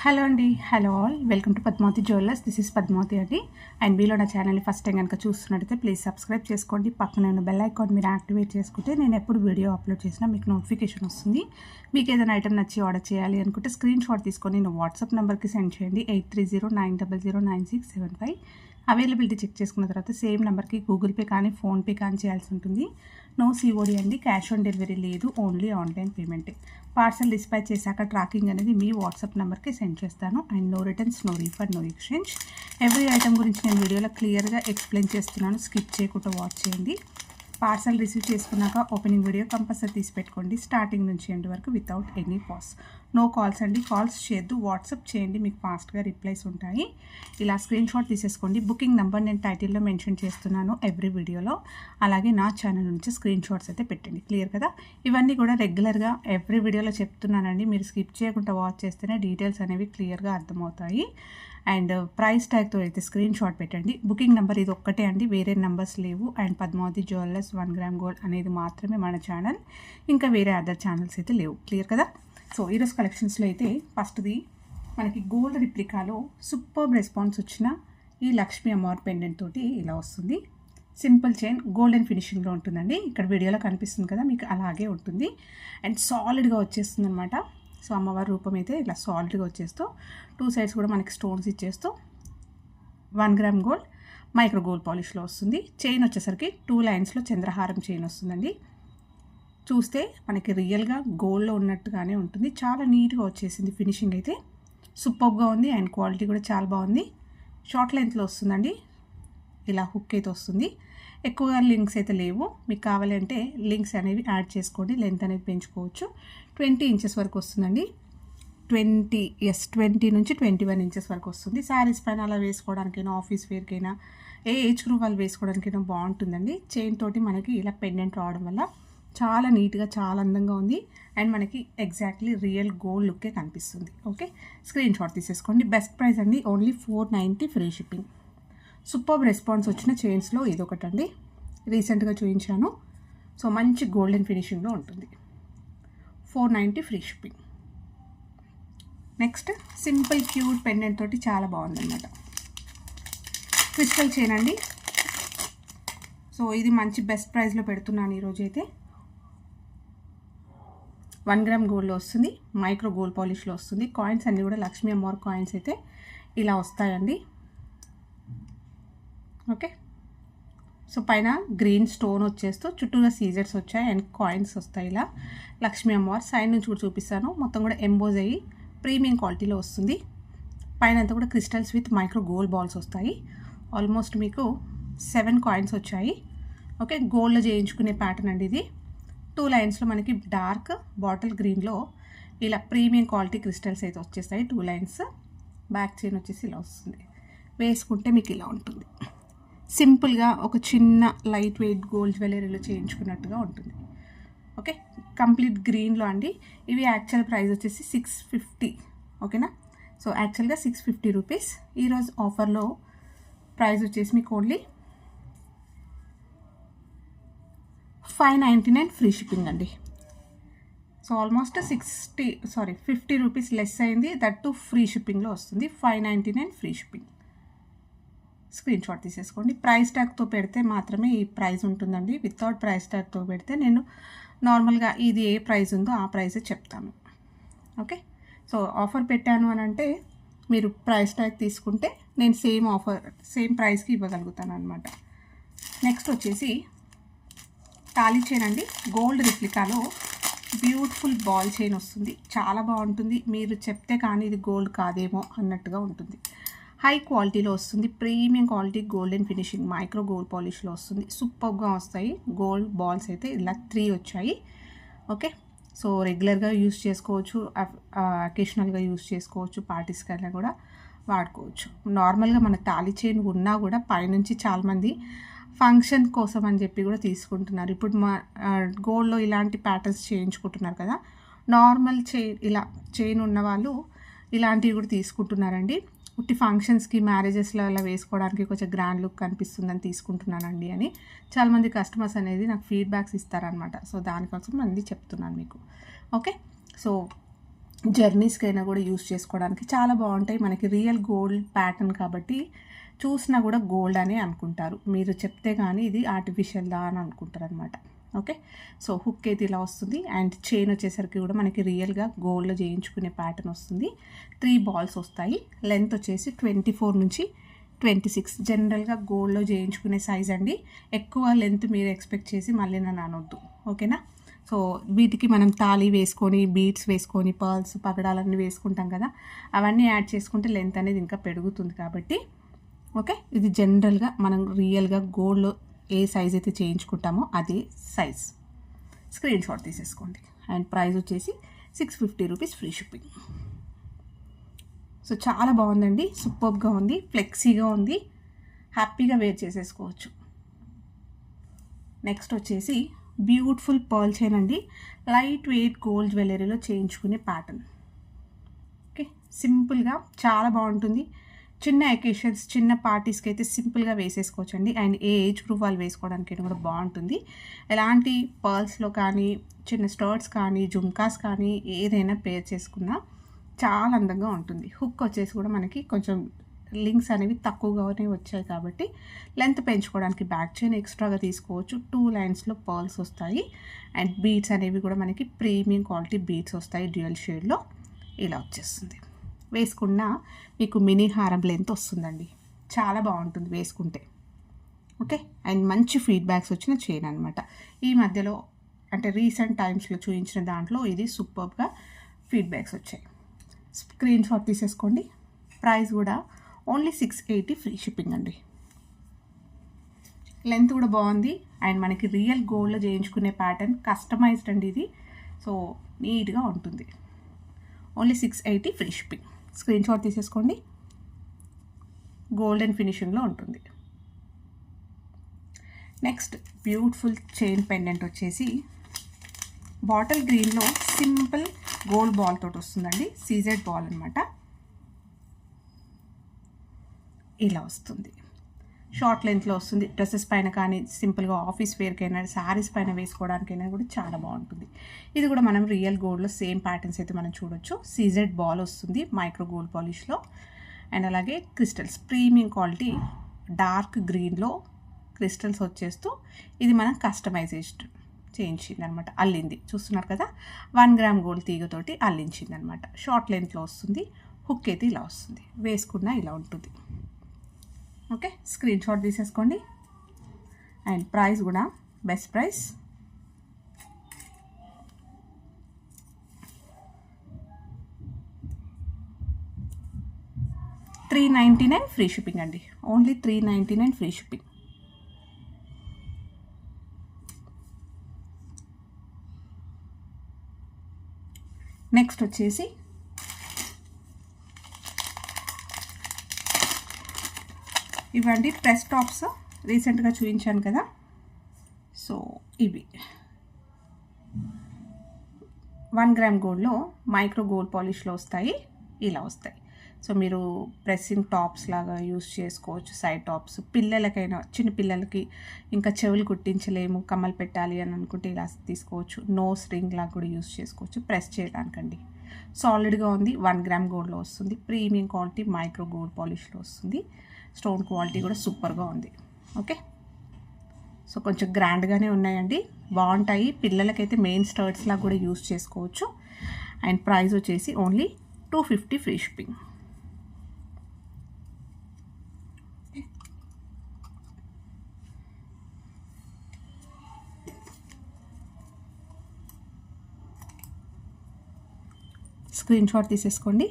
Hello అండి, hello all, welcome to Padmavati jewellers. This is Padmavati అండి. And మీలో నా ఛానల్ని ఫస్ట్ టైం కనుక చూస్తున్నట్టయితే ప్లీజ్ సబ్స్క్రైబ్ చేసుకోండి. పక్కన ఉన్న బెల్ ఐకాన్ మీరు యాక్టివేట్ చేసుకుంటే నేను ఎప్పుడు వీడియో అప్లోడ్ చేసినా మీకు నోటిఫికేషన్ వస్తుంది. మీకు ఏదైనా ఐటమ్ నచ్చి ఆర్డర్ చేయాలి అనుకుంటే స్క్రీన్ షాట్ తీసుకొని నేను వాట్సాప్ నెంబర్కి సెండ్ చేయండి. 8309009675. అవైలబిలిటీ చెక్ చేసుకున్న తర్వాత సేమ్ నెంబర్కి గూగుల్ పే కానీ ఫోన్పే కానీ చేయాల్సి ఉంటుంది. నో సిఓడి అండి, క్యాష్ ఆన్ డెలివరీ లేదు, ఓన్లీ ఆన్లైన్ పేమెంటే. పార్సల్ డిస్పాచ్ చేశాక ట్రాకింగ్ అనేది మీ వాట్సాప్ నెంబర్కి సెండ్ చేస్తాను. And no returns, no refund, no exchange. Every item గురించి నేను వీడియోలో క్లియర్గా ఎక్స్ప్లెయిన్ చేస్తున్నాను, స్కిప్ చేయకుండా వాచ్ చేయండి. పార్సల్ రిసీవ్ చేసుకున్నాక ఓపెనింగ్ వీడియో కంపల్సరీ తీసి పెట్టుకోండి, స్టార్టింగ్ నుంచి ఎండ్ వరకు without any pass. No calls అండి, కాల్స్ చేయొద్దు, వాట్సాప్ చేయండి, మీకు ఫాస్ట్గా రిప్లైస్ ఉంటాయి. ఇలా స్క్రీన్ షాట్ తీసేసుకోండి. బుకింగ్ నెంబర్ నేను టైటిల్లో మెన్షన్ చేస్తున్నాను ఎవ్రీ వీడియోలో. అలాగే నా ఛానల్ నుంచి స్క్రీన్ షాట్స్ అయితే పెట్టండి. క్లియర్ కదా? ఇవన్నీ కూడా రెగ్యులర్గా ఎవ్రీ వీడియోలో చెప్తున్నానండి, మీరు స్కిప్ చేయకుండా వాచ్ చేస్తేనే డీటెయిల్స్ అనేవి క్లియర్గా అర్థమవుతాయి. అండ్ ప్రైస్ ట్యాగ్తో అయితే స్క్రీన్ షాట్ పెట్టండి. బుకింగ్ నెంబర్ ఇది ఒక్కటే అండి, వేరే నెంబర్స్ లేవు. And Padmavati jewellers 1 gram gold అనేది మాత్రమే మన ఛానల్, ఇంకా వేరే అదర్ ఛానల్స్ అయితే లేవు. క్లియర్ కదా? సో ఈరోజు కలెక్షన్స్లో అయితే ఫస్ట్ది మనకి గోల్డ్ రిప్లికాలో సూపర్బ్ రెస్పాన్స్ వచ్చిన ఈ లక్ష్మీ అమ్మవారి పెండెంట్ తోటి ఇలా వస్తుంది. సింపుల్ చైన్, గోల్డెన్ ఫినిషింగ్లో ఉంటుందండి. ఇక్కడ వీడియోలో కనిపిస్తుంది కదా, మీకు అలాగే ఉంటుంది. అండ్ సాలిడ్గా వచ్చేస్తుంది అనమాట. సో అమ్మవారి రూపం అయితే ఇలా సాలిడ్గా వచ్చేస్తూ 2 సైడ్స్ కూడా మనకి స్టోన్స్ ఇచ్చేస్తూ 1 గ్రామ్ గోల్డ్ మైక్రో గోల్డ్ పాలిష్లో వస్తుంది. చైన్ వచ్చేసరికి 2 లైన్స్లో చంద్రహారం చైన్ వస్తుందండి. చూస్తే మనకి రియల్గా గోల్డ్లో ఉన్నట్టుగానే ఉంటుంది. చాలా నీట్గా వచ్చేసింది, ఫినిషింగ్ అయితే సూపర్గా ఉంది. అండ్ క్వాలిటీ కూడా చాలా బాగుంది. షార్ట్ లెంత్లో వస్తుందండి, ఇలా హుక్ అయితే వస్తుంది. ఎక్కువగా లింక్స్ అయితే లేవు, మీకు కావాలంటే లింక్స్ అనేవి యాడ్ చేసుకోండి, లెంత్ అనేది పెంచుకోవచ్చు. 20 ఇంచెస్ వరకు వస్తుందండి. 20 నుంచి 21 ఇంచెస్ వరకు వస్తుంది. శారీస్ పైన అలా వేసుకోవడానికైనా, ఆఫీస్ వేర్కైనా, ఏ ఏజ్ గ్రూప్ వాళ్ళు వేసుకోవడానికైనా బాగుంటుందండి. చైన్ తోటి మనకి ఇలా పెండెంట్ రావడం వల్ల చాలా నీట్గా, చాలా అందంగా ఉంది. అండ్ మనకి ఎగ్జాక్ట్లీ రియల్ గోల్డ్ లుక్కే కనిపిస్తుంది. ఓకే, స్క్రీన్ షాట్ తీసేసుకోండి. బెస్ట్ ప్రైస్ అండి, only 490 free shipping. Super response వచ్చిన చైన్స్లో ఇదొకటండి, రీసెంట్గా చూపించాను. సో మంచి గోల్డెన్ ఫినిషింగ్లో ఉంటుంది. 490 free shipping. Next simple cute pendant తోటి చాలా బాగుందన్నమాట. క్రిస్టల్ చైన్ అండి. సో ఇది మంచి బెస్ట్ ప్రైస్లో పెడుతున్నాను ఈరోజు అయితే. 1 గ్రామ్ గోల్డ్లో వస్తుంది, మైక్రో గోల్డ్ పాలిష్లో వస్తుంది. కాయిన్స్ అన్నీ కూడా లక్ష్మీ అమ్మవారి కాయిన్స్ అయితే ఇలా వస్తాయండి. ఓకే, సో పైన గ్రీన్ స్టోన్ వచ్చేస్తూ చుట్టూగా సీజర్స్ వచ్చాయి అండ్ కాయిన్స్ వస్తాయి. ఇలా లక్ష్మీ అమ్మవారు సైడ్ నుంచి కూడా చూపిస్తాను. మొత్తం కూడా ఎంబోజ్ అయ్యి ప్రీమియం క్వాలిటీలో వస్తుంది. పైన అంతా కూడా crystals with micro gold balls వస్తాయి. ఆల్మోస్ట్ మీకు 7 కాయిన్స్ వచ్చాయి. ఓకే, గోల్డ్లో చేయించుకునే ప్యాటర్న్ అండి ఇది. 2 లైన్స్లో మనకి డార్క్ బాటిల్ గ్రీన్లో ఇలా ప్రీమియం క్వాలిటీ క్రిస్టల్స్ అయితే వచ్చేస్తాయి. 2 లైన్స్. బ్యాక్ చైన్ వచ్చేసి ఇలా వస్తుంది. వేసుకుంటే మీకు ఇలా ఉంటుంది. సింపుల్గా ఒక చిన్న లైట్ వెయిట్ గోల్డ్ జ్యువెలరీలో చేయించుకున్నట్టుగా ఉంటుంది. ఓకే, కంప్లీట్ గ్రీన్లో అండి. ఇవి యాక్చువల్ ప్రైస్ వచ్చేసి 650. ఓకేనా? సో యాక్చువల్గా 650 రూపీస్. ఈరోజు ఆఫర్లో ప్రైస్ వచ్చేసి మీకు ఓన్లీ 599 ఫ్రీ షిప్పింగ్ అండి. సో ఆల్మోస్ట్ 50 రూపీస్ లెస్ అయింది. దట్ టు ఫ్రీ షిప్పింగ్లో వస్తుంది. 599 ఫ్రీ షిప్పింగ్. స్క్రీన్ షాట్ తీసేసుకోండి. ప్రైస్ ట్యాగ్తో పెడితే మాత్రమే ఈ ప్రైస్ ఉంటుందండి. వితౌట్ ప్రైస్ ట్యాగ్తో పెడితే నేను నార్మల్గా ఇది ఏ ప్రైస్ ఉందో ఆ ప్రైసే చెప్తాను. ఓకే, సో ఆఫర్ పెట్టాను అని అంటే మీరు ప్రైస్ ట్యాగ్ తీసుకుంటే నేను సేమ్ ప్రైస్కి ఇవ్వగలుగుతాను అనమాట. నెక్స్ట్ వచ్చేసి తాళీ చైన్ అండి. గోల్డ్ రిప్లికాలో బ్యూటిఫుల్ బాల్ చైన్ వస్తుంది. చాలా బాగుంటుంది. మీరు చెప్తే కానీ ఇది గోల్డ్ కాదేమో అన్నట్టుగా ఉంటుంది. హై క్వాలిటీలో వస్తుంది. Premium quality golden finishing micro gold పాలిష్లో వస్తుంది. సూపర్గా వస్తాయి. గోల్డ్ బాల్స్ అయితే ఇలా 3 వచ్చాయి. ఓకే, సో రెగ్యులర్గా యూస్ చేసుకోవచ్చు, అకేషనల్గా యూస్ చేసుకోవచ్చు, పార్టీస్ కన్నా కూడా వాడుకోవచ్చు. నార్మల్గా మన తాళీ చైన్ ఉన్నా కూడా పైనుంచి చాలామంది ఫంక్షన్ కోసం అని చెప్పి కూడా తీసుకుంటున్నారు. ఇప్పుడు మా గోల్డ్లో ఇలాంటి ప్యాటర్న్స్ చేయించుకుంటున్నారు కదా, నార్మల్ చైన్ ఉన్న వాళ్ళు ఇలాంటివి కూడా తీసుకుంటున్నారండి. ఉట్టి ఫంక్షన్స్కి, మ్యారేజెస్లో అలా వేసుకోవడానికి కొంచెం గ్రాండ్ లుక్ కనిపిస్తుందని తీసుకుంటున్నానండి అని చాలామంది కస్టమర్స్ అనేది నాకు ఫీడ్బ్యాక్స్ ఇస్తారనమాట. సో దానికోసం అంది చెప్తున్నాను మీకు. ఓకే, సో జర్నీస్కైనా కూడా యూస్ చేసుకోవడానికి చాలా బాగుంటాయి. మనకి రియల్ గోల్డ్ ప్యాటర్న్ కాబట్టి చూసినా కూడా గోల్డ్ అని అనుకుంటారు. మీరు చెప్తే కానీ ఇది ఆర్టిఫిషియల్దా అని అనుకుంటారు అనమాట. ఓకే, సో హుక్ అయితే ఇలా వస్తుంది. అండ్ చైన్ వచ్చేసరికి కూడా మనకి రియల్గా గోల్డ్లో చేయించుకునే ప్యాటర్న్ వస్తుంది. 3 బాల్స్ వస్తాయి. లెంత్ వచ్చేసి 24 నుంచి 26. జనరల్గా గోల్డ్లో చేయించుకునే సైజ్ అండి. ఎక్కువ లెంత్ మీరు ఎక్స్పెక్ట్ చేసి మళ్ళీ నన్ను అనొద్దు, ఓకేనా. సో వీటికి మనం తాళి వేసుకొని, బీడ్స్ వేసుకొని, పర్ల్స్, పగడాలన్నీ వేసుకుంటాం కదా, అవన్నీ యాడ్ చేసుకుంటే లెంత్ అనేది ఇంకా పెరుగుతుంది కాబట్టి ఓకే. ఇది జనరల్గా మనం రియల్గా గోల్డ్లో ఏ సైజ్ అయితే చేయించుకుంటామో అదే సైజ్. స్క్రీన్ షాట్ తీసేసుకోండి. అండ్ ప్రైస్ వచ్చేసి 650 రూపీస్, ఫ్రీ షిప్పింగ్. సో చాలా బాగుందండి, సూపర్గా ఉంది, ఫ్లెక్సీగా ఉంది, హ్యాపీగా వేర్ చేసేసుకోవచ్చు. నెక్స్ట్ వచ్చేసి బ్యూటిఫుల్ పర్ల్ చైన్ అండి. లైట్ వెయిట్ గోల్డ్ జ్యువెలరీలో చేయించుకునే ప్యాటర్న్. ఓకే, సింపుల్గా చాలా బాగుంటుంది. చిన్న ఎకేషన్స్, చిన్న పార్టీస్కి అయితే సింపుల్గా వేసేసుకోవచ్చు అండి. అండ్ ఏ ఏజ్ గ్రూప్ వాళ్ళు వేసుకోవడానికి కూడా బాగుంటుంది. ఎలాంటి పర్ల్స్లో కానీ, చిన్న స్టర్ట్స్ కానీ, జుమ్కాస్ కానీ ఏదైనా పేర్ చేసుకున్నా చాలా అందంగా ఉంటుంది. హుక్ వచ్చేసి కూడా మనకి కొంచెం లింక్స్ అనేవి తక్కువగానే వచ్చాయి కాబట్టి లెంత్ పెంచుకోవడానికి బ్యాక్ చైన్ ఎక్స్ట్రాగా తీసుకోవచ్చు. 2 లైన్స్లో పర్ల్స్ వస్తాయి. అండ్ బీడ్స్ అనేవి కూడా మనకి ప్రీమియం క్వాలిటీ బీడ్స్ వస్తాయి డ్యూయల్ షేడ్లో. ఇలా వచ్చేస్తుంది. వేసుకున్న మీకు మినీ హారం లెంత్ వస్తుందండి, చాలా బాగుంటుంది వేసుకుంటే. ఓకే, అండ్ మంచి ఫీడ్బ్యాక్స్ వచ్చిన చైన్ అనమాట. ఈ మధ్యలో అంటే రీసెంట్ టైమ్స్లో చూపించిన దాంట్లో ఇది సూపర్గా ఫీడ్బ్యాక్స్ వచ్చాయి. స్క్రీన్ షాట్ తీసేసుకోండి. ప్రైస్ కూడా ఓన్లీ 680, ఫ్రీ షిప్పింగ్ అండి. లెంత్ కూడా బాగుంది. అండ్ మనకి రియల్ గోల్డ్లో చేయించుకునే ప్యాటర్న్, కస్టమైజ్డ్ అండి ఇది. సో నీట్గా ఉంటుంది. Only 680, free shipping. Screen shot తీసేసుకోండి. గోల్డెన్ ఫినిషింగ్లో ఉంటుంది. నెక్స్ట్ బ్యూటిఫుల్ చైన్ పెండెంట్ వచ్చేసి బాటిల్ గ్రీన్లో సింపుల్ గోల్డ్ బాల్ తోటి వస్తుందండి. సీజెడ్ బాల్ అనమాట. ఇలా వస్తుంది. షార్ట్ లెంత్లో వస్తుంది. డ్రెస్సెస్ పైన కానీ, సింపుల్గా ఆఫీస్ వేర్కైనా, శారీస్ పైన వేసుకోవడానికైనా కూడా చాలా బాగుంటుంది. ఇది కూడా మనం రియల్ గోల్డ్లో సేమ్ ప్యాటర్న్స్ అయితే మనం చూడొచ్చు. సీజెడ్ బాల్ వస్తుంది మైక్రో గోల్డ్ పాలిష్లో. అండ్ అలాగే క్రిస్టల్స్, ప్రీమియం క్వాలిటీ డార్క్ గ్రీన్లో క్రిస్టల్స్ వచ్చేస్తూ ఇది మనం కస్టమైజేషన్ చేయించింది అనమాట. అల్లింది, చూస్తున్నారు కదా, 1 గ్రామ్ గోల్డ్ తీగతోటి అల్లించింది అనమాట. షార్ట్ లెంత్లో వస్తుంది. హుక్ అయితే ఇలా వస్తుంది. వేసుకున్న ఇలా ఉంటుంది. ఓకే, స్క్రీన్ షాట్ తీసేసుకోండి. అండ్ ప్రైస్ కూడా బెస్ట్ ప్రైస్. $399, ఫ్రీ షిప్పింగ్ అండి. Only $399, free shipping. నెక్స్ట్ వచ్చేసి ఇవండి ప్రెస్ టాప్స్, రీసెంట్గా చూపించాను కదా. సో ఇవి 1 గ్రామ్ గోల్డ్లో మైక్రో గోల్డ్ పాలిష్లో వస్తాయి. ఇలా వస్తాయి. సో మీరు ప్రెస్సింగ్ టాప్స్ లాగా యూస్ చేసుకోవచ్చు. సైడ్ టాప్స్, పిల్లలకైనా, చిన్న పిల్లలకి ఇంకా చెవులు కుట్టించలేము, కమ్మలు పెట్టాలి అని అనుకుంటే ఇలా తీసుకోవచ్చు. నోస్ రింగ్ లాగా కూడా యూస్ చేసుకోవచ్చు ప్రెస్ చేయడానికండి. సాలిడ్గా ఉంది. 1 గ్రామ్ గోల్డ్లో వస్తుంది. ప్రీమియం క్వాలిటీ మైక్రో గోల్డ్ పాలిష్లో వస్తుంది. స్టోన్ క్వాలిటీ కూడా సూపర్గా ఉంది. ఓకే, సో కొంచెం గ్రాండ్గానే ఉన్నాయండి, బాగుంటాయి. పిల్లలకైతే మెయిన్ స్టర్ట్స్ లాగా కూడా యూస్ చేసుకోవచ్చు. అండ్ ప్రైస్ వచ్చేసి only $250, free shipping. Screen shot తీసేసుకోండి.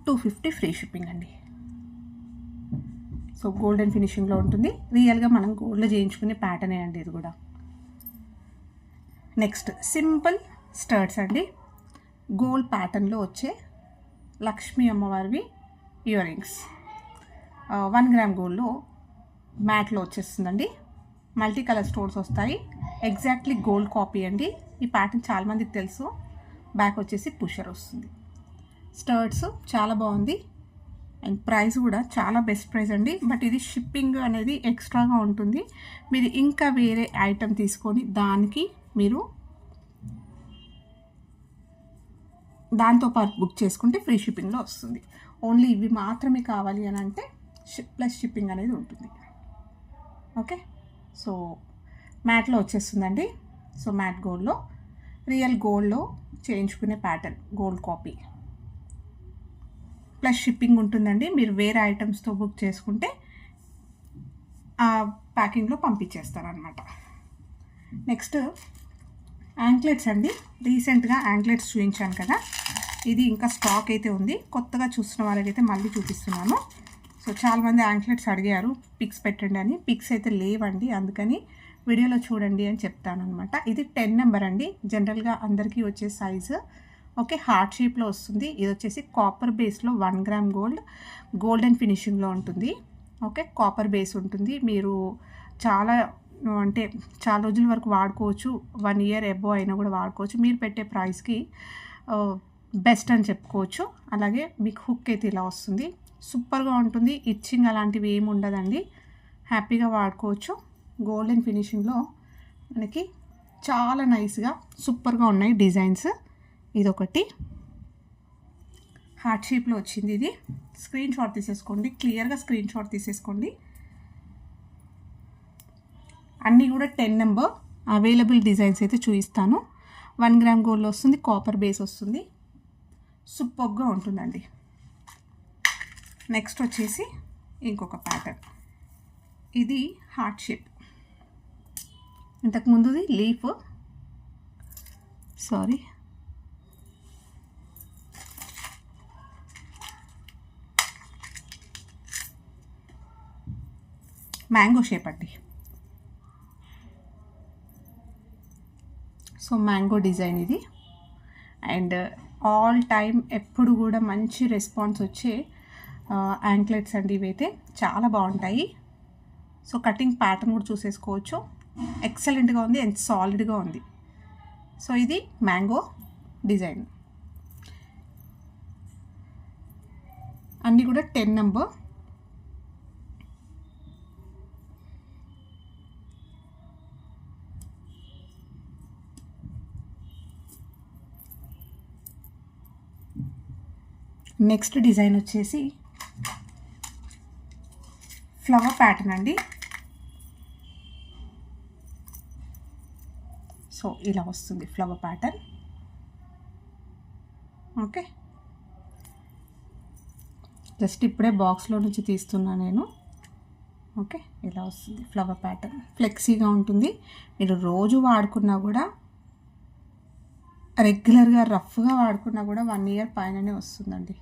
250, ఫ్రీ షిప్పింగ్ అండి. సో గోల్డెన్ ఫినిషింగ్లో ఉంటుంది. రియల్గా మనం గోల్డ్లో చేయించుకునే ప్యాటర్నే అండి ఇది కూడా. నెక్స్ట్ సింపుల్ స్టర్ట్స్ అండి. గోల్డ్ ప్యాటర్న్లో వచ్చే లక్ష్మీ అమ్మవారివి ఇయర్ రింగ్స్. 1 గ్రామ్ గోల్డ్లో మ్యాట్లో వచ్చేస్తుందండి. మల్టీ కలర్ స్టోన్స్ వస్తాయి. ఎగ్జాక్ట్లీ గోల్డ్ కాపీ అండి. ఈ ప్యాటర్న్ చాలామందికి తెలుసు. బ్యాక్ వచ్చేసి పుషర్ వస్తుంది. స్టర్ట్స్ చాలా బాగుంది. అండ్ ప్రైస్ కూడా చాలా బెస్ట్ ప్రైస్ అండి. బట్ ఇది షిప్పింగ్ అనేది ఎక్స్ట్రాగా ఉంటుంది. మీరు ఇంకా వేరే ఐటెం తీసుకొని దానికి మీరు దాంతోపాటు బుక్ చేసుకుంటే ఫ్రీ షిప్పింగ్లో వస్తుంది. ఓన్లీ ఇవి మాత్రమే కావాలి అని అంటే ప్లస్ షిప్పింగ్ అనేది ఉంటుంది. ఓకే, సో మ్యాట్లో వచ్చేస్తుందండి. సో మ్యాట్ గోల్డ్లో, రియల్ గోల్డ్లో చేయించుకునే pattern, gold copy plus shipping ఉంటుందండి. మీరు వేరే ఐటమ్స్తో బుక్ చేసుకుంటే ఆ ప్యాకింగ్లో పంపించేస్తారనమాట. నెక్స్ట్ యాంక్లెట్స్ అండి. రీసెంట్గా యాంక్లెట్స్ చూపించాను కదా, ఇది ఇంకా స్టాక్ అయితే ఉంది. కొత్తగా చూస్తున్న వాళ్ళకైతే మళ్ళీ చూపిస్తున్నాను. సో చాలామంది యాంక్లెట్స్ అడిగారు పిక్స్ పెట్టండి అని. పిక్స్ అయితే లేవండి, అందుకని వీడియోలో చూడండి అని చెప్తాను అనమాట. ఇది 10 నెంబర్ అండి, జనరల్గా అందరికీ వచ్చే సైజు. ఓకే, హార్ట్ షేప్లో వస్తుంది. ఇది వచ్చేసి కాపర్ బేస్లో 1 గ్రామ్ గోల్డ్, గోల్డెన్ ఫినిషింగ్లో ఉంటుంది. ఓకే, కాపర్ బేస్ ఉంటుంది. మీరు చాలా రోజుల వరకు వాడుకోవచ్చు. 1 ఇయర్ ఎబో అయినా కూడా వాడుకోవచ్చు. మీరు పెట్టే ప్రైస్కి బెస్ట్ అని చెప్పుకోవచ్చు. అలాగే మీకు హుక్ అయితే ఇలా వస్తుంది, సూపర్గా ఉంటుంది. ఇచ్చింగ్ అలాంటివి ఏమి ఉండదండి, హ్యాపీగా వాడుకోవచ్చు. గోల్డెన్ ఫినిషింగ్లో మనకి చాలా నైస్గా సూపర్గా ఉన్నాయి డిజైన్స్. ఇదొకటి హార్ట్ షేప్లో వచ్చింది. ఇది స్క్రీన్ షాట్ తీసేసుకోండి, క్లియర్గా స్క్రీన్ షాట్ తీసేసుకోండి. అన్నీ కూడా 10 నెంబర్ అవైలబుల్ డిజైన్స్ అయితే చూపిస్తాను. 1 గ్రామ్ గోల్డ్లో వస్తుంది, కాపర్ బేస్ వస్తుంది, సూపర్గా ఉంటుందండి. నెక్స్ట్ వచ్చేసి ఇంకొక ప్యాటర్న్, ఇది హార్ట్ షేప్. ఇంతకుముందుది లీఫ్, సారీ మ్యాంగో షేప్ అండి. సో మ్యాంగో డిజైన్ ఇది. అండ్ ఆల్ టైమ్ ఎప్పుడు కూడా మంచి రెస్పాన్స్ వచ్చే యాంక్లెట్స్ అండి ఇవైతే, చాలా బాగుంటాయి. సో కటింగ్ ప్యాటర్న్ కూడా చూసేసుకోవచ్చు, ఎక్సలెంట్గా ఉంది అండ్ సాలిడ్గా ఉంది. సో ఇది మ్యాంగో డిజైన్. అన్నీ కూడా 10 నెంబర్. నెక్స్ట్ డిజైన్ వచ్చేసి ఫ్లవర్ ప్యాటర్న్ అండి. సో ఇలా వస్తుంది ఫ్లవర్ ప్యాటర్న్. ఓకే, జస్ట్ ఇప్పుడే బాక్స్లో నుంచి తీస్తున్నా నేను. ఓకే, ఇలా వస్తుంది ఫ్లవర్ ప్యాటర్న్, ఫ్లెక్సీగా ఉంటుంది. మీరు రోజు వాడుకున్నా కూడా, రెగ్యులర్గా రఫ్గా వాడుకున్నా కూడా 1 ఇయర్ పైననే వస్తుందండి.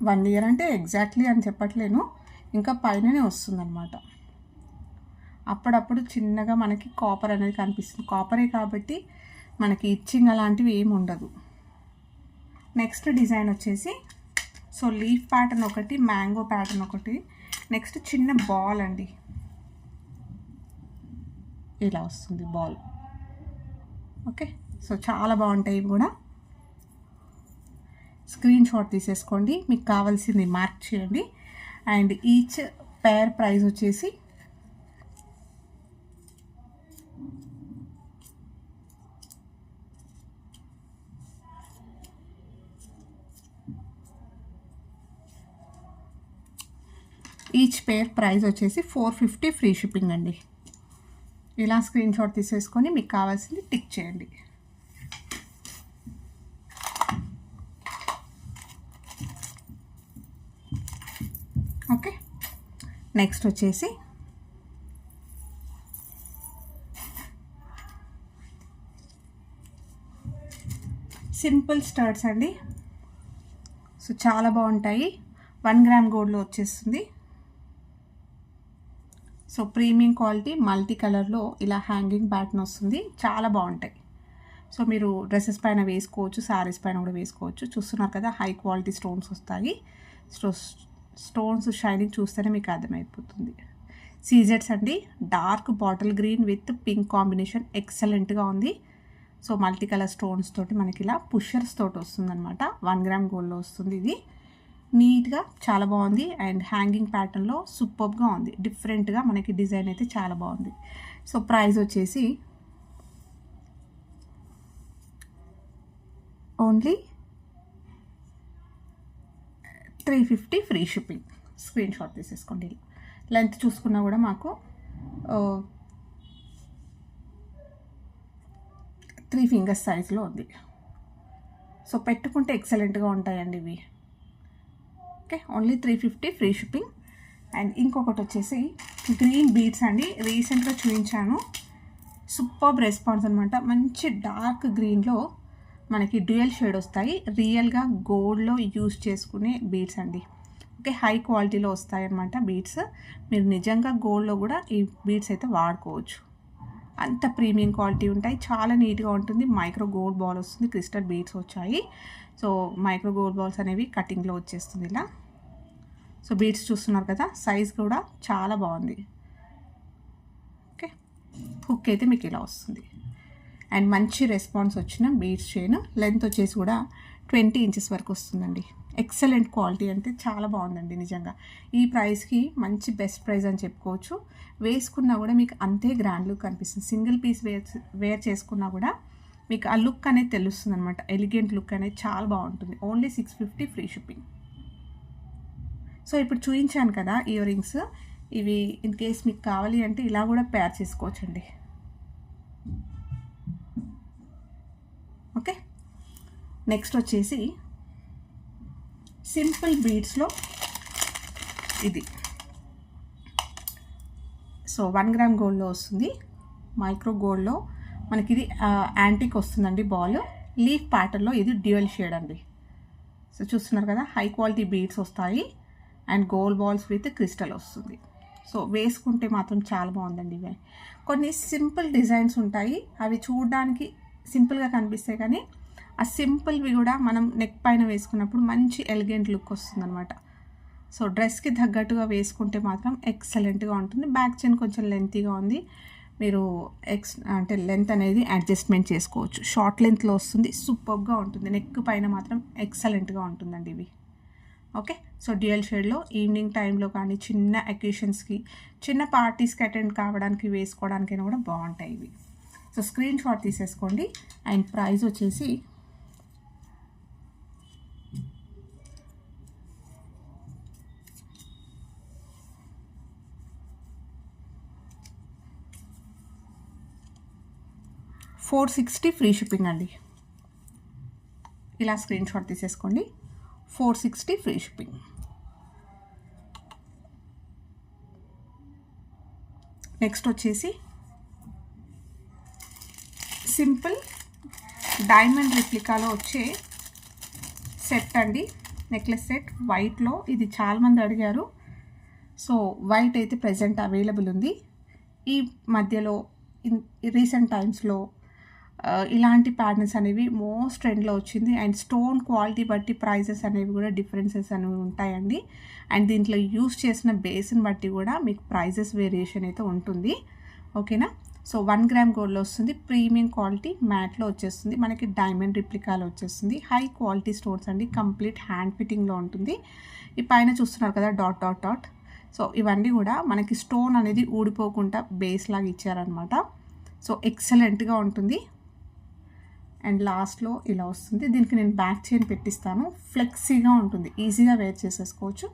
1 ఇయర్ అంటే ఎగ్జాక్ట్లీ అని చెప్పట్లేను, ఇంకా పైననే వస్తుందన్నమాట. అప్పుడప్పుడు చిన్నగా మనకి కాపర్ అనేది కనిపిస్తుంది, కాపరే కాబట్టి మనకి ఇచ్చింగ్ అలాంటివి ఏమి ఉండదు. నెక్స్ట్ డిజైన్ వచ్చేసి సో లీఫ్ ప్యాటర్న్ ఒకటి, మ్యాంగో ప్యాటర్న్ ఒకటి. నెక్స్ట్ చిన్న బాల్ అండి, ఇలా వస్తుంది బాల్. ఓకే, సో చాలా బాగుంటాయి ఇవి కూడా. స్క్రీన్ షాట్ తీసేసుకోండి, మీకు కావాల్సింది మార్క్ చేయండి. అండ్ ఈచ్ పేర్ ప్రైస్ వచ్చేసి ఈచ్ పేర్ ప్రైస్ వచ్చేసి 450 ఫ్రీ షిప్పింగ్ అండి. ఇలా స్క్రీన్ షాట్ తీసేసుకొని మీకు కావాల్సింది టిక్ చేయండి. ఓకే, నెక్స్ట్ వచ్చేసి సింపుల్ స్టర్ట్స్ అండి. సో చాలా బాగుంటాయి. 1 గ్రామ్ గోల్డ్లో వచ్చేస్తుంది. సో ప్రీమియం క్వాలిటీ మల్టీ కలర్లో ఇలా హ్యాంగింగ్ ప్యాటర్న్ వస్తుంది, చాలా బాగుంటాయి. సో మీరు డ్రెస్సెస్ పైన వేసుకోవచ్చు, శారీస్ పైన కూడా వేసుకోవచ్చు. చూస్తున్నారు కదా, హై క్వాలిటీ స్టోన్స్ వస్తాయి. స్టోన్స్ షైనింగ్ చూస్తేనే మీకు అర్థమైపోతుంది. సీజెట్స్ అండి, dark bottle green with pink combination, ఎక్సలెంట్గా ఉంది. సో మల్టీ కలర్ స్టోన్స్ తోటి మనకి ఇలా పుషర్స్ తోటి వస్తుందన్నమాట. 1 గ్రామ్ గోల్డ్లో వస్తుంది. ఇది నీట్గా చాలా బాగుంది అండ్ హ్యాంగింగ్ ప్యాటర్న్లో సూపర్గా ఉంది. డిఫరెంట్గా మనకి డిజైన్ అయితే చాలా బాగుంది. సో ప్రైస్ వచ్చేసి only 350 free shipping. Screen shot తీసేసుకోండి. లెంత్ చూసుకున్నా కూడా మాకు 3 ఫింగర్స్ సైజులో ఉంది. సో పెట్టుకుంటే ఎక్సలెంట్గా ఉంటాయండి ఇవి. Okay, only 350 free shipping. And ఇంకొకటి వచ్చేసి గ్రీన్ బీడ్స్ అండి. రీసెంట్గా చూపించాను, సూపర్ రెస్పాన్స్ అనమాట. మంచి డార్క్ గ్రీన్లో మనకి డ్యూయల్ షేడ్ వస్తాయి. రియల్గా గోల్డ్లో యూజ్ చేసుకునే బీడ్స్ అండి. ఓకే, హై క్వాలిటీలో వస్తాయి అన్నమాట బీడ్స్. మీరు నిజంగా గోల్డ్లో కూడా ఈ బీడ్స్ అయితే వాడుకోవచ్చు. అంత ప్రీమియం క్వాలిటీ ఉంటాయి, చాలా నీట్గా ఉంటుంది. మైక్రో గోల్డ్ బాల్ వస్తుంది, క్రిస్టల్ బీడ్స్ వచ్చాయి. సో మైక్రో గోల్డ్ బాల్స్ అనేవి కటింగ్లో వచ్చేస్తుంది ఇలా. సో బీడ్స్ చూస్తున్నారు కదా, సైజ్ కూడా చాలా బాగుంది. ఓకే, హుక్ అయితే మీకు ఇలా వస్తుంది. అండ్ మంచి రెస్పాన్స్ వచ్చిన బీడ్స్ చైన్. లెంత్ వచ్చేసి కూడా 20 ఇంచెస్ వరకు వస్తుందండి. ఎక్సలెంట్ క్వాలిటీ, అంటే చాలా బాగుందండి నిజంగా. ఈ ప్రైస్కి మంచి బెస్ట్ ప్రైస్ అని చెప్పుకోవచ్చు. వేసుకున్నా కూడా మీకు అంతే గ్రాండ్ లుక్ అనిపిస్తుంది. సింగిల్ పీస్ వేర్ చేసుకున్నా కూడా మీకు ఆ లుక్ అనేది తెలుస్తుంది అనమాట. ఎలిగెంట్ లుక్ అనేది చాలా బాగుంటుంది. Only 650 free shipping. సో ఇప్పుడు చూపించాను కదా ఇయర్ రింగ్స్, ఇవి ఇన్ కేస్ మీకు కావాలి అంటే ఇలా కూడా పేర్ చేసుకోవచ్చండి. ఓకే, నెక్స్ట్ వచ్చేసి సింపుల్ బీడ్స్లో ఇది. సో 1 గ్రామ్ గోల్డ్లో వస్తుంది, మైక్రో గోల్డ్లో మనకి ఇది యాంటిక్ వస్తుందండి. బాల్ లీఫ్ ప్యాటర్న్లో ఇది డ్యూయల్ షేడ్ అండి. సో చూస్తున్నారు కదా, హై క్వాలిటీ బీడ్స్ వస్తాయి and gold balls with crystal వస్తుంది. సో వేసుకుంటే మాత్రం చాలా బాగుందండి. ఇవి కొన్ని సింపుల్ డిజైన్స్ ఉంటాయి, అవి చూడడానికి సింపుల్గా కనిపిస్తాయి, కానీ ఆ సింపుల్వి కూడా మనం నెక్ పైన వేసుకున్నప్పుడు మంచి ఎలిగెంట్ లుక్ వస్తుందన్నమాట. సో డ్రెస్కి తగ్గట్టుగా వేసుకుంటే మాత్రం ఎక్సలెంట్గా ఉంటుంది. బ్యాక్ చైన్ కొంచెం లెంతీగా ఉంది, మీరు అంటే లెంత్ అనేది అడ్జస్ట్మెంట్ చేసుకోవచ్చు. షార్ట్ లెంత్లో వస్తుంది, సూపర్గా ఉంటుంది. నెక్ పైన మాత్రం ఎక్సలెంట్గా ఉంటుందండి ఇవి. ఓకే, సో డ్యూయల్ షేడ్లో ఈవినింగ్ టైంలో కానీ చిన్న అకేషన్స్కి, చిన్న పార్టీస్కి అటెండ్ కావడానికి, వేసుకోవడానికైనా కూడా బాగుంటాయి ఇవి. సో స్క్రీన్ షాట్ తీసేసుకోండి. అండ్ ప్రైస్ వచ్చేసి $460 ఫ్రీ షిప్పింగ్ అండి. ఇలా స్క్రీన్ షాట్ తీసేసుకోండి. 460 ఫ్రీ షిప్పింగ్. నెక్స్ట్ వచ్చేసి సింపుల్ డైమండ్ రిప్లికాలో వచ్చే సెట్ అండి, నెక్లెస్ సెట్ వైట్లో. ఇది చాలామంది అడిగారు. సో వైట్ అయితే ప్రజెంట్ అవైలబుల్ ఉంది. ఈ మధ్యలో రీసెంట్ టైమ్స్లో ఇలాంటి ప్యాటర్న్స్ అనేవి మోస్ట్ ట్రెండ్లో వచ్చింది. అండ్ స్టోన్ క్వాలిటీ బట్టి ప్రైజెస్ అనేవి కూడా డిఫరెన్సెస్ అనేవి ఉంటాయండి. అండ్ దీంట్లో యూస్ చేసిన బేస్ని బట్టి కూడా మీకు ప్రైజెస్ వేరియేషన్ అయితే ఉంటుంది. ఓకేనా. సో 1 గ్రామ్ గోల్డ్లో వస్తుంది, ప్రీమియం క్వాలిటీ మ్యాట్లో వచ్చేస్తుంది, మనకి డైమండ్ రిప్లికాలో వచ్చేస్తుంది. హై క్వాలిటీ స్టోన్స్ అండి, కంప్లీట్ హ్యాండ్ ఫిట్టింగ్లో ఉంటుంది. ఈ పైన చూస్తున్నారు కదా డాట్ డాట్ డాట్. సో ఇవన్నీ కూడా మనకి స్టోన్ అనేది ఊడిపోకుండా బేస్ లాగా ఇచ్చారనమాట. సో ఎక్సలెంట్గా ఉంటుంది. అండ్ లాస్ట్లో ఇలా వస్తుంది. దీనికి నేను బ్యాక్ చైన్ పెట్టిస్తాను, ఫ్లెక్సీగా ఉంటుంది, ఈజీగా వేర్ చేసేసుకోవచ్చు.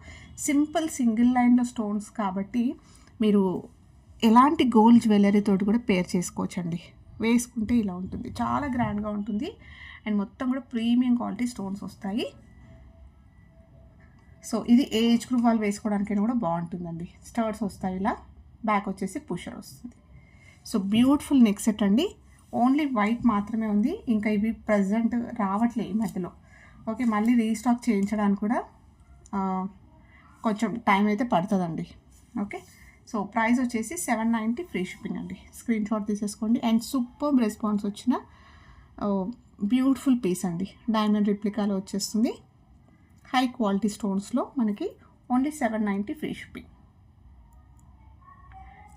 సింపుల్ సింగిల్ లైన్లో స్టోన్స్ కాబట్టి మీరు ఎలాంటి గోల్డ్ జ్యువెలరీ తోటి కూడా పేర్ చేసుకోవచ్చు అండి. వేసుకుంటే ఇలా ఉంటుంది, చాలా గ్రాండ్గా ఉంటుంది. అండ్ మొత్తం కూడా ప్రీమియం క్వాలిటీ స్టోన్స్ వస్తాయి. సో ఇది ఏజ్ గ్రూప్ వాళ్ళు వేసుకోవడానికైనా కూడా బాగుంటుందండి. స్టర్ట్స్ వస్తాయి ఇలా, బ్యాక్ వచ్చేసి పుషర్ వస్తుంది. సో బ్యూటిఫుల్ నెక్ సెట్ అండి. ఓన్లీ వైట్ మాత్రమే ఉంది, ఇంకా ఇవి ప్రజెంట్ రావట్లే ఈ మధ్యలో. ఓకే, మళ్ళీ రీస్టాక్ చేయించడానికి కూడా కొంచెం టైం అయితే పడుతుందండి. ఓకే, సో ప్రైస్ వచ్చేసి 790 ఫ్రీ షిప్పింగ్ అండి. స్క్రీన్ షాట్ తీసేసుకోండి. అండ్ సూపర్ రెస్పాన్స్ వచ్చిన బ్యూటిఫుల్ పీస్ అండి, డైమండ్ రిప్లికాలో వచ్చేస్తుంది. హై క్వాలిటీ స్టోన్స్లో మనకి ఓన్లీ 790 ఫ్రీ షిప్పింగ్.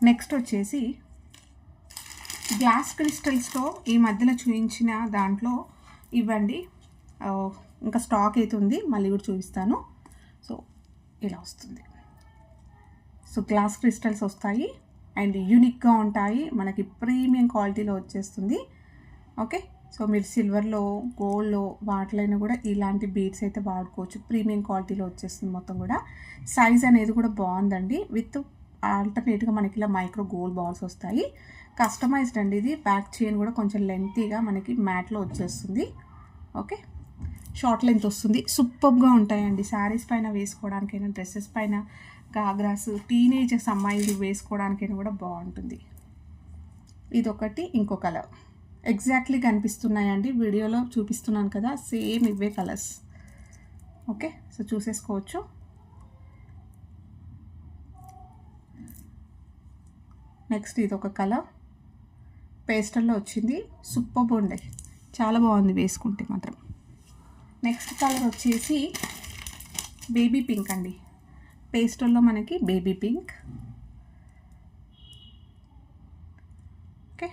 నెక్స్ట్ వచ్చేసి గ్లాస్ క్రిస్టల్స్తో ఈ మధ్యలో చూపించిన దాంట్లో ఇవ్వండి, ఇంకా స్టాక్ అయితే ఉంది, మళ్ళీ కూడా చూపిస్తాను. సో ఇలా వస్తుంది. సో గ్లాస్ క్రిస్టల్స్ వస్తాయి అండ్ యూనిక్గా ఉంటాయి, మనకి ప్రీమియం క్వాలిటీలో వచ్చేస్తుంది. ఓకే, సో మీరు సిల్వర్లో, గోల్డ్లో వాటిలైనా కూడా ఇలాంటి బీడ్స్ అయితే వాడుకోవచ్చు. ప్రీమియం క్వాలిటీలో వచ్చేస్తుంది మొత్తం కూడా. సైజ్ అనేది కూడా బాగుందండి. విత్ ఆల్టర్నేట్గా మనకి ఇలా మైక్రో గోల్డ్ బాల్స్ వస్తాయి. కస్టమైజ్డ్ అండి ఇది. బ్యాక్ చైన్ కూడా కొంచెం లెంతీగా మనకి మ్యాట్లో వచ్చేస్తుంది. ఓకే, షార్ట్ లెంత్ వస్తుంది. సూపర్గా ఉంటాయండి. శారీస్ పైన వేసుకోవడానికైనా, డ్రెస్సెస్ పైన, గాగ్రాస్, టీనేజర్స్ అమ్మాయిలు వేసుకోవడానికైనా కూడా బాగుంటుంది. ఇదొకటి. ఇంకో కలర్ ఎగ్జాక్ట్లీ కనిపిస్తున్నాయండి, వీడియోలో చూపిస్తున్నాను కదా, సేమ్ ఇవే కలర్స్. ఓకే, సో చూసేసుకోవచ్చు. నెక్స్ట్ ఇదొక కలర్ పేస్టల్లో వచ్చింది. సూపర్ ఉండే, చాలా బాగుంది వేసుకుంటే మాత్రం. నెక్స్ట్ కలర్ వచ్చేసి బేబీ పింక్ అండి. పేస్టల్లో మనకి baby pink. Okay,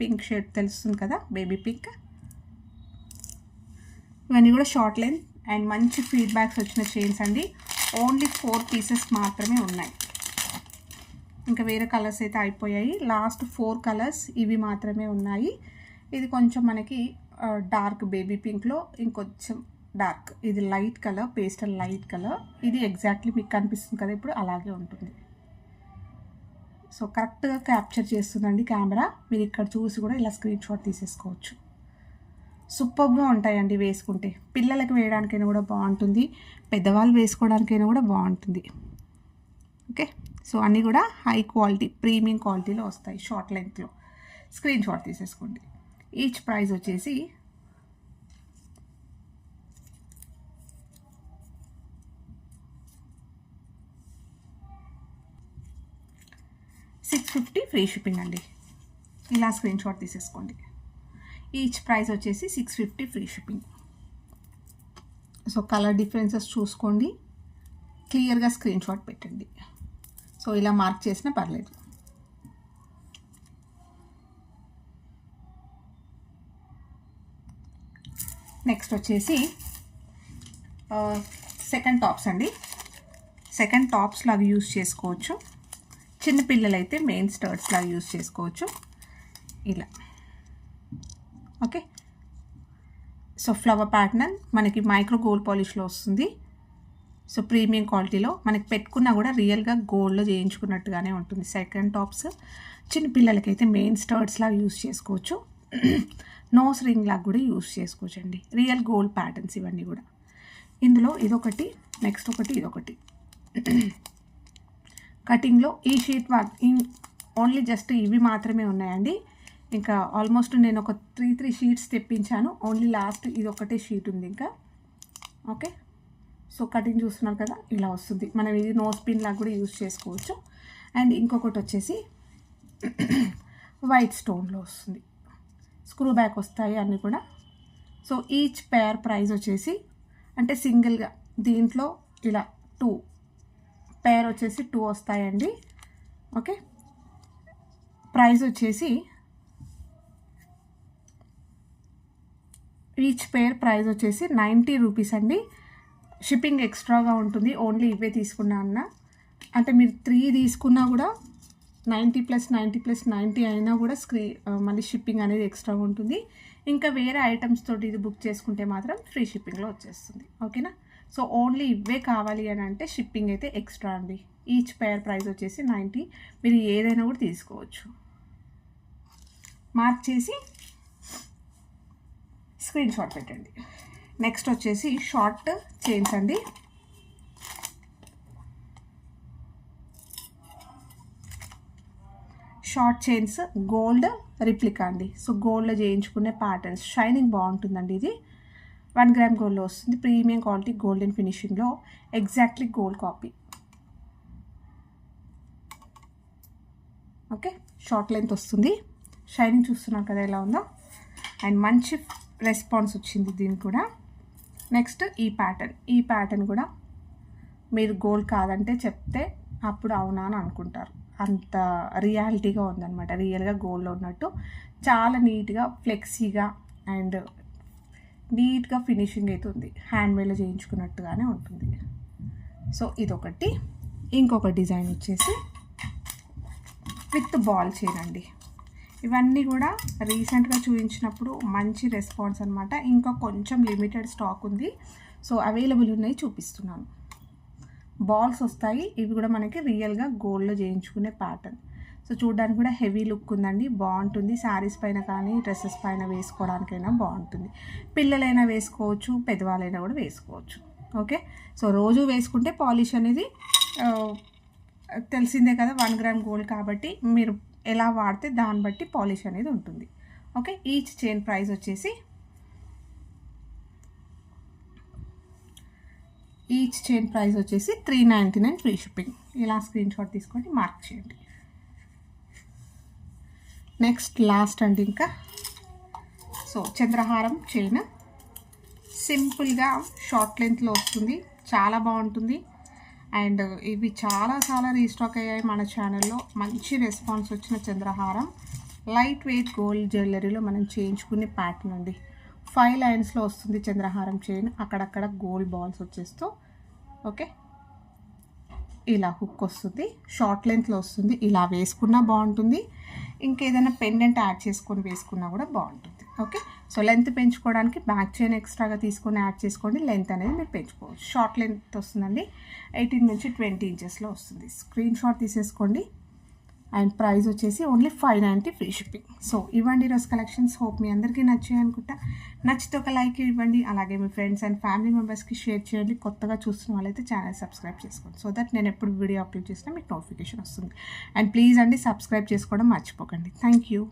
pink shade తెలుస్తుంది కదా, బేబీ పింక్. ఇవన్నీ కూడా షార్ట్ లెంత్ అండ్ మంచి ఫీడ్బ్యాక్స్ వచ్చిన చైన్స్ అండి. ఓన్లీ 4 పీసెస్ మాత్రమే ఉన్నాయి. ఇంకా వేరే కలర్స్ అయితే అయిపోయాయి. లాస్ట్ 4 కలర్స్ ఇవి మాత్రమే ఉన్నాయి. ఇది కొంచెం మనకి డార్క్ బేబీ పింక్లో ఇంకొంచెం డార్క్, ఇది light colour, pastel light colour. ఇది ఎగ్జాక్ట్లీ మీకు కనిపిస్తుంది కదా ఇప్పుడు, అలాగే ఉంటుంది. సో కరెక్ట్గా క్యాప్చర్ చేస్తుందండి కెమెరా. మీరు ఇక్కడ చూసి కూడా ఇలా స్క్రీన్ షాట్ తీసేసుకోవచ్చు. సూపర్గా ఉంటాయండి వేసుకుంటే. పిల్లలకి వేయడానికైనా కూడా బాగుంటుంది, పెద్దవాళ్ళు వేసుకోవడానికైనా కూడా బాగుంటుంది. ఓకే, సో అన్నీ కూడా హై క్వాలిటీ, ప్రీమియం క్వాలిటీలో వస్తాయి. షార్ట్ లెంత్లో స్క్రీన్ షాట్ తీసేసుకోండి. ఈచ్ ప్రైస్ వచ్చేసి $650 ఫ్రీ షిప్పింగ్ అండి. ఇలా స్క్రీన్ షాట్ తీసేసుకోండి. ఈచ్ ప్రైస్ వచ్చేసి $650 free shipping. So colour differences చూసుకోండి, క్లియర్గా స్క్రీన్ షాట్ పెట్టండి. సో ఇలా మార్క్ చేసినా పర్లేదు. నెక్స్ట్ వచ్చేసి సెకండ్ టాప్స్ అండి. సెకండ్ టాప్స్ లాగా యూజ్ చేసుకోవచ్చు. చిన్నపిల్లలైతే మెయిన్ స్టర్ట్స్ లాగా యూజ్ చేసుకోవచ్చు ఇలా. ఓకే, సో ఫ్లవర్ ప్యాటర్న్ మనకి మైక్రో గోల్డ్ పాలిష్లో వస్తుంది. సో ప్రీమియం క్వాలిటీలో మనకి పెట్టుకున్నా కూడా రియల్గా గోల్డ్లో చేయించుకున్నట్టుగానే ఉంటుంది. సెకండ్ టాప్స్ చిన్నపిల్లలకైతే మెయిన్ స్టర్ట్స్ లాగా యూజ్ చేసుకోవచ్చు. నోస్ రింగ్ లాగా కూడా యూజ్ చేసుకోవచ్చు అండి. రియల్ గోల్డ్ ప్యాటర్న్స్ ఇవన్నీ కూడా. ఇందులో ఇదొకటి, నెక్స్ట్ ఒకటి, ఇదొకటి. కటింగ్లో ఈ షీట్ ఓన్లీ జస్ట్ ఇవి మాత్రమే ఉన్నాయండి. ఇంకా ఆల్మోస్ట్ నేను ఒక 3 షీట్స్ తెప్పించాను. ఓన్లీ లాస్ట్ ఇది ఒకటే షీట్ ఉంది ఇంకా. ఓకే, సో కటింగ్ చూస్తున్నారు కదా, ఇలా వస్తుంది. మనం ఇది నోస్ పిన్ లాగా కూడా యూజ్ చేసుకోవచ్చు. అండ్ ఇంకొకటి వచ్చేసి వైట్ స్టోన్లో వస్తుంది. స్క్రూ బ్యాక్ వస్తాయి అన్నీ కూడా. సో ఈచ్ పేర్ ప్రైస్ వచ్చేసి, అంటే సింగిల్గా దీంట్లో ఇలా 2 పేర్ వచ్చేసి 2 వస్తాయండి. ఓకే, ప్రైస్ వచ్చేసి ఈచ్ పేర్ ప్రైస్ వచ్చేసి ₹90 అండి. షిప్పింగ్ ఎక్స్ట్రాగా ఉంటుంది ఓన్లీ ఇవే తీసుకున్నా అన్న. అంటే మీరు 3 తీసుకున్నా కూడా 90 + 90 + 90 అయినా కూడా మళ్ళీ షిప్పింగ్ అనేది ఎక్స్ట్రాగా ఉంటుంది. ఇంకా వేరే ఐటమ్స్ తోటి ఇది బుక్ చేసుకుంటే మాత్రం ఫ్రీ షిప్పింగ్లో వచ్చేస్తుంది. ఓకేనా, సో ఓన్లీ ఇవే కావాలి అని అంటే షిప్పింగ్ అయితే ఎక్స్ట్రా అండి. ఈచ్ పేర్ ప్రైస్ వచ్చేసి 90. మీరు ఏదైనా కూడా తీసుకోవచ్చు. మార్క్ చేసి స్క్రీన్ షాట్ పెట్టండి. నెక్స్ట్ వచ్చేసి షార్ట్ చైన్స్ అండి. షార్ట్ చైన్స్ గోల్డ్ రిప్లికా అండి. సో గోల్డ్లో చేయించుకునే ప్యాటర్న్స్, షైనింగ్ బాగుంటుందండి. ఇది 1 గ్రామ్ గోల్డ్లో వస్తుంది. ప్రీమియం క్వాలిటీ గోల్డెన్ ఫినిషింగ్లో, exactly gold copy. Okay, short length వస్తుంది. షైనింగ్ చూస్తున్నారు కదా ఎలా ఉందో. అండ్ మంచి రెస్పాన్స్ వచ్చింది దీనికి కూడా. నెక్స్ట్ ఈ ప్యాటర్న్ కూడా మీరు గోల్డ్ కాదంటే చెప్తే అప్పుడు అవునా అని అనుకుంటారు. అంత రియాలిటీగా ఉందన్నమాట, రియల్గా గోల్డ్లో ఉన్నట్టు. చాలా నీట్గా, ఫ్లెక్సీగా అండ్ నీట్గా ఫినిషింగ్ అయితే ఉంది. హ్యాండ్మేడ్లో చేయించుకున్నట్టుగానే ఉంటుంది. సో ఇదొకటి. ఇంకొక డిజైన్ వచ్చేసి విత్ బాల్ చైన్ అండి. ఇవన్నీ కూడా రీసెంట్గా చూపించినప్పుడు మంచి రెస్పాన్స్ అనమాట. ఇంకా కొంచెం లిమిటెడ్ స్టాక్ ఉంది, సో అవైలబుల్ ఉన్నాయి చూపిస్తున్నాను. బాల్స్ వస్తాయి, ఇవి కూడా మనకి రియల్గా గోల్డ్లో చేయించుకునే ప్యాటర్న్. సో చూడడానికి కూడా హెవీ లుక్ ఉందండి, బాగుంటుంది. శారీస్ పైన కానీ డ్రెస్సెస్ పైన వేసుకోవడానికైనా బాగుంటుంది. పిల్లలైనా వేసుకోవచ్చు, పెద్దవాళ్ళైనా కూడా వేసుకోవచ్చు. ఓకే, సో రోజు వేసుకుంటే పాలిష్ అనేది తెలిసిందే కదా, 1 గ్రామ్ గోల్డ్ కాబట్టి మీరు ఎలా వాడితే దాన్ని బట్టి పాలిష్ అనేది ఉంటుంది. ఓకే, ఈచ్ చైన్ ప్రైస్ వచ్చేసి $399 ఫ్రీ షిప్పింగ్. ఇలా స్క్రీన్ షాట్ తీసుకొని మార్క్ చేయండి. నెక్స్ట్ లాస్ట్ అండి, ఇంకా సో చంద్రహారం చైన్ సింపుల్గా షార్ట్ లెంత్లో వస్తుంది, చాలా బాగుంటుంది. అండ్ ఇవి చాలా రీస్టాక్ అయ్యాయి మన ఛానల్లో. మంచి రెస్పాన్స్ వచ్చిన చంద్రహారం, లైట్ వెయిట్ గోల్డ్ జ్యువెలరీలో మనం చేయించుకునే ప్యాటర్న్ అండి. 5 లైన్స్లో వస్తుంది చంద్రహారం చైన్, అక్కడక్కడ గోల్డ్ బాల్స్ వచ్చేస్తూ. ఓకే, ఇలా హుక్ వస్తుంది, షార్ట్ లెంత్లో వస్తుంది. ఇలా వేసుకున్నా బాగుంటుంది, ఇంకేదైనా పెండెంట్ యాడ్ చేసుకొని వేసుకున్నా కూడా బాగుంటుంది. ఓకే, సో లెంత్ పెంచుకోవడానికి బ్యాక్ చైన్ ఎక్స్ట్రాగా తీసుకొని యాడ్ చేసుకోండి, లెంత్ అనేది మీరు పెంచుకోవచ్చు. షార్ట్ లెంత్ వస్తుందండి, 18 నుంచి 20 ఇంచెస్లో వస్తుంది. స్క్రీన్ షాట్ తీసేసుకోండి. అండ్ ప్రైస్ వచ్చేసి ఓన్లీ $590 ఫ్రీ షిప్పింగ్. సో ఇవ్వండి ఈరోజు కలెక్షన్స్. హోప్ మీ అందరికీ నచ్చాయి అనుకుంటా. నచ్చితే ఒక లైక్ ఇవ్వండి, అలాగే మీ ఫ్రెండ్స్ అండ్ ఫ్యామిలీ మెంబర్స్కి షేర్ చేయండి. కొత్తగా చూస్తున్న వాళ్ళైతే ఛానల్ సబ్స్క్రైబ్ చేసుకోండి, సో దట్ నేను ఎప్పుడు వీడియో అప్లోడ్ చేసినా మీకు నోటిఫికేషన్ వస్తుంది. అండ్ ప్లీజ్ అండి సబ్స్క్రైబ్ చేసుకోవడం మర్చిపోకండి. Thank you.